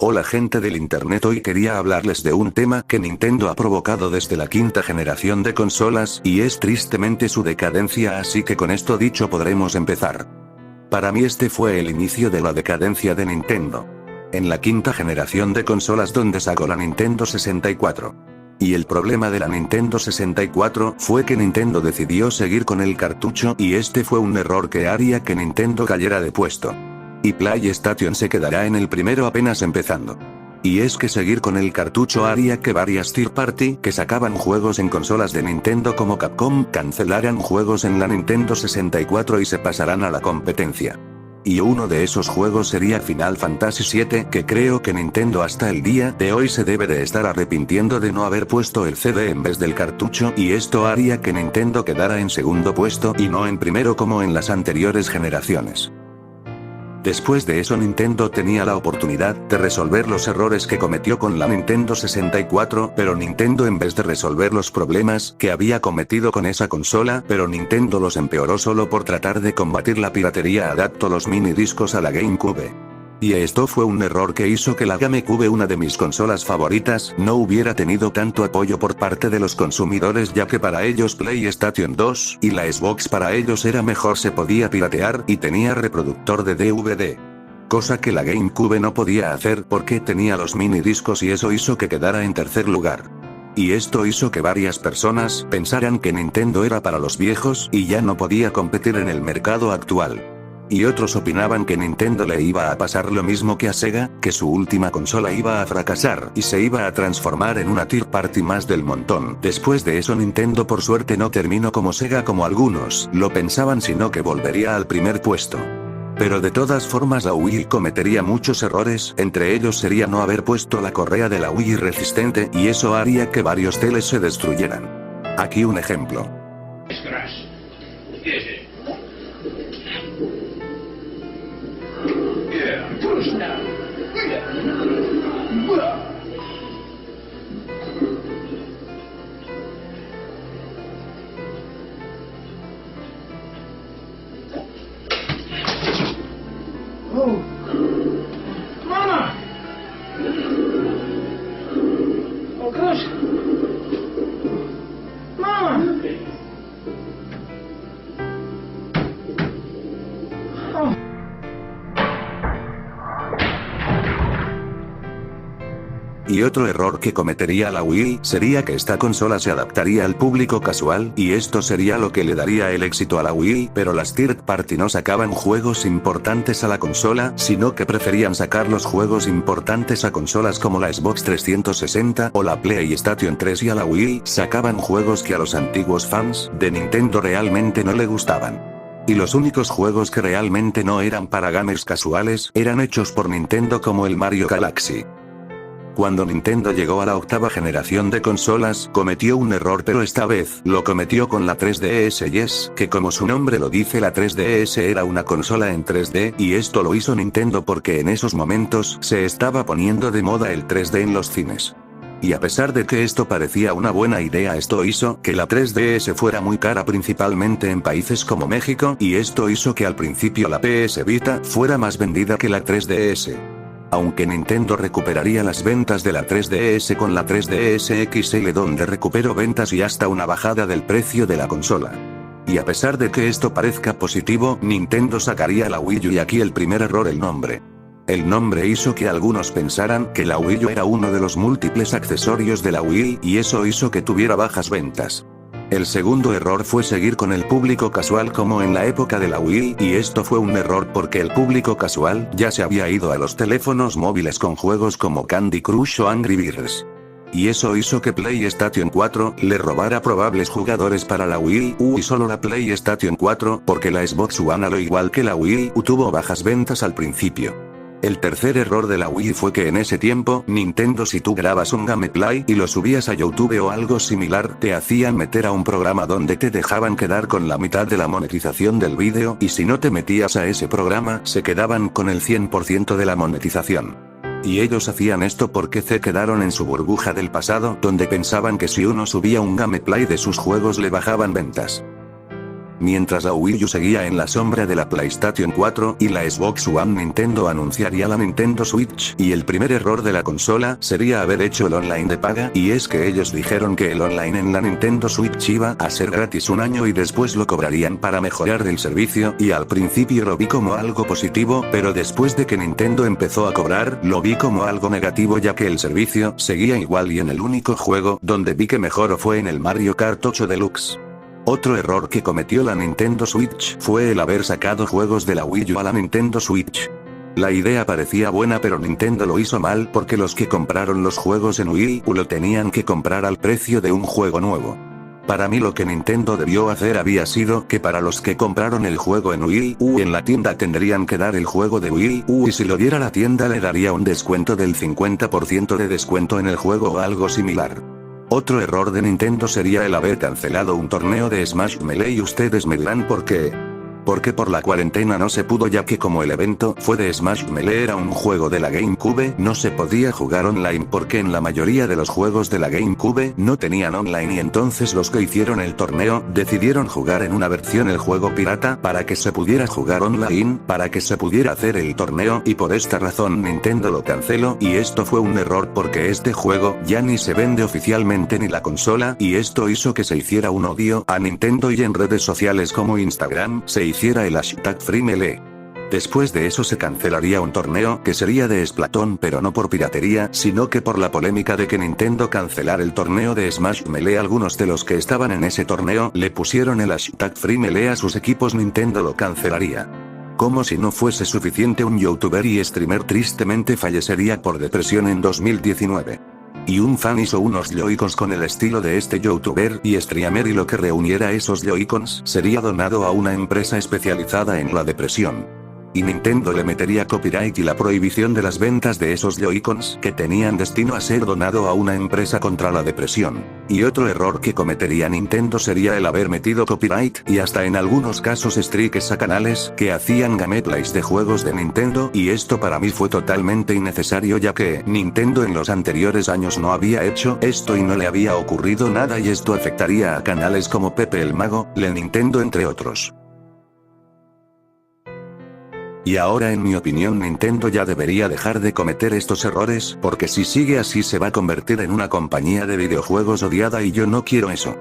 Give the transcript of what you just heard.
Hola gente del internet, hoy quería hablarles de un tema que Nintendo ha provocado desde la quinta generación de consolas, y es tristemente su decadencia, así que con esto dicho podremos empezar. Para mí este fue el inicio de la decadencia de Nintendo. En la quinta generación de consolas donde sacó la Nintendo 64. Y el problema de la Nintendo 64 fue que Nintendo decidió seguir con el cartucho y este fue un error que haría que Nintendo cayera de puesto. Y PlayStation se quedará en el primero apenas empezando. Y es que seguir con el cartucho haría que varias third party que sacaban juegos en consolas de Nintendo como Capcom cancelaran juegos en la Nintendo 64 y se pasarán a la competencia. Y uno de esos juegos sería Final Fantasy VII, que creo que Nintendo hasta el día de hoy se debe de estar arrepintiendo de no haber puesto el CD en vez del cartucho, y esto haría que Nintendo quedara en segundo puesto y no en primero como en las anteriores generaciones. Después de eso Nintendo tenía la oportunidad de resolver los errores que cometió con la Nintendo 64, pero Nintendo en vez de resolver los problemas que había cometido con esa consola, pero Nintendo los empeoró solo por tratar de combatir la piratería, adaptó los mini discos a la GameCube. Y esto fue un error que hizo que la GameCube, una de mis consolas favoritas, no hubiera tenido tanto apoyo por parte de los consumidores, ya que para ellos PlayStation 2 y la Xbox para ellos era mejor, se podía piratear y tenía reproductor de DVD. Cosa que la GameCube no podía hacer porque tenía los mini discos y eso hizo que quedara en tercer lugar. Y esto hizo que varias personas pensaran que Nintendo era para los viejos y ya no podía competir en el mercado actual. Y otros opinaban que Nintendo le iba a pasar lo mismo que a Sega, que su última consola iba a fracasar y se iba a transformar en una third party más del montón. Después de eso Nintendo por suerte no terminó como Sega como algunos lo pensaban, sino que volvería al primer puesto. Pero de todas formas la Wii cometería muchos errores, entre ellos sería no haber puesto la correa de la Wii resistente y eso haría que varios teles se destruyeran. Aquí un ejemplo. Oh, Mama! Oh gosh! Mama! Oh. Y otro error que cometería la Wii sería que esta consola se adaptaría al público casual, y esto sería lo que le daría el éxito a la Wii, pero las third party no sacaban juegos importantes a la consola, sino que preferían sacar los juegos importantes a consolas como la Xbox 360 o la PlayStation 3, y a la Wii sacaban juegos que a los antiguos fans de Nintendo realmente no le gustaban. Y los únicos juegos que realmente no eran para gamers casuales eran hechos por Nintendo, como el Mario Galaxy. Cuando Nintendo llegó a la octava generación de consolas, cometió un error, pero esta vez lo cometió con la 3DS, y es que, como su nombre lo dice, la 3DS era una consola en 3D, y esto lo hizo Nintendo porque en esos momentos se estaba poniendo de moda el 3D en los cines. Y a pesar de que esto parecía una buena idea, esto hizo que la 3DS fuera muy cara, principalmente en países como México, y esto hizo que al principio la PS Vita fuera más vendida que la 3DS. Aunque Nintendo recuperaría las ventas de la 3DS con la 3DS XL, donde recuperó ventas y hasta una bajada del precio de la consola. Y a pesar de que esto parezca positivo, Nintendo sacaría la Wii U, y aquí el primer error: el nombre. El nombre hizo que algunos pensaran que la Wii U era uno de los múltiples accesorios de la Wii, y eso hizo que tuviera bajas ventas. El segundo error fue seguir con el público casual como en la época de la Wii, y esto fue un error porque el público casual ya se había ido a los teléfonos móviles con juegos como Candy Crush o Angry Birds. Y eso hizo que PlayStation 4 le robara probables jugadores para la Wii U, y solo la PlayStation 4, porque la Xbox One, al igual que la Wii U, tuvo bajas ventas al principio. El tercer error de la Wii fue que en ese tiempo, Nintendo, si tú grabas un gameplay y lo subías a YouTube o algo similar, te hacían meter a un programa donde te dejaban quedar con la mitad de la monetización del vídeo, y si no te metías a ese programa, se quedaban con el 100% de la monetización. Y ellos hacían esto porque se quedaron en su burbuja del pasado, donde pensaban que si uno subía un gameplay de sus juegos le bajaban ventas. Mientras la Wii U seguía en la sombra de la PlayStation 4 y la Xbox One, Nintendo anunciaría la Nintendo Switch, y el primer error de la consola sería haber hecho el online de paga, y es que ellos dijeron que el online en la Nintendo Switch iba a ser gratis un año y después lo cobrarían para mejorar el servicio, y al principio lo vi como algo positivo, pero después de que Nintendo empezó a cobrar, lo vi como algo negativo ya que el servicio seguía igual y en el único juego donde vi que mejoró fue en el Mario Kart 8 Deluxe. Otro error que cometió la Nintendo Switch fue el haber sacado juegos de la Wii U a la Nintendo Switch. La idea parecía buena pero Nintendo lo hizo mal porque los que compraron los juegos en Wii U lo tenían que comprar al precio de un juego nuevo. Para mí lo que Nintendo debió hacer había sido que para los que compraron el juego en Wii U en la tienda tendrían que dar el juego de Wii U y si lo diera la tienda le daría un descuento del 50% de descuento en el juego o algo similar. Otro error de Nintendo sería el haber cancelado un torneo de Smash Melee y ustedes me dirán por qué. Porque por la cuarentena no se pudo ya que como el evento fue de Smash Melee era un juego de la GameCube, no se podía jugar online porque en la mayoría de los juegos de la GameCube no tenían online y entonces los que hicieron el torneo decidieron jugar en una versión el juego pirata para que se pudiera jugar online, para que se pudiera hacer el torneo y por esta razón Nintendo lo canceló y esto fue un error porque este juego ya ni se vende oficialmente ni la consola y esto hizo que se hiciera un odio a Nintendo y en redes sociales como Instagram se hiciera el hashtag FreeMelee. Después de eso se cancelaría un torneo que sería de Splatoon pero no por piratería, sino que por la polémica de que Nintendo cancelar el torneo de Smash Melee. Algunos de los que estaban en ese torneo le pusieron el hashtag FreeMelee a sus equipos, Nintendo lo cancelaría. Como si no fuese suficiente, un youtuber y streamer tristemente fallecería por depresión en 2019. Y un fan hizo unos Joy-Cons con el estilo de este youtuber y streamer y lo que reuniera esos Joy-Cons sería donado a una empresa especializada en la depresión. Y Nintendo le metería copyright y la prohibición de las ventas de esos Joy-Cons que tenían destino a ser donado a una empresa contra la depresión. Y otro error que cometería Nintendo sería el haber metido copyright y hasta en algunos casos strikes a canales que hacían gameplays de juegos de Nintendo y esto para mí fue totalmente innecesario ya que Nintendo en los anteriores años no había hecho esto y no le había ocurrido nada y esto afectaría a canales como Pepe el Mago, Le Nintendo entre otros. Y ahora en mi opinión Nintendo ya debería dejar de cometer estos errores porque si sigue así se va a convertir en una compañía de videojuegos odiada y yo no quiero eso.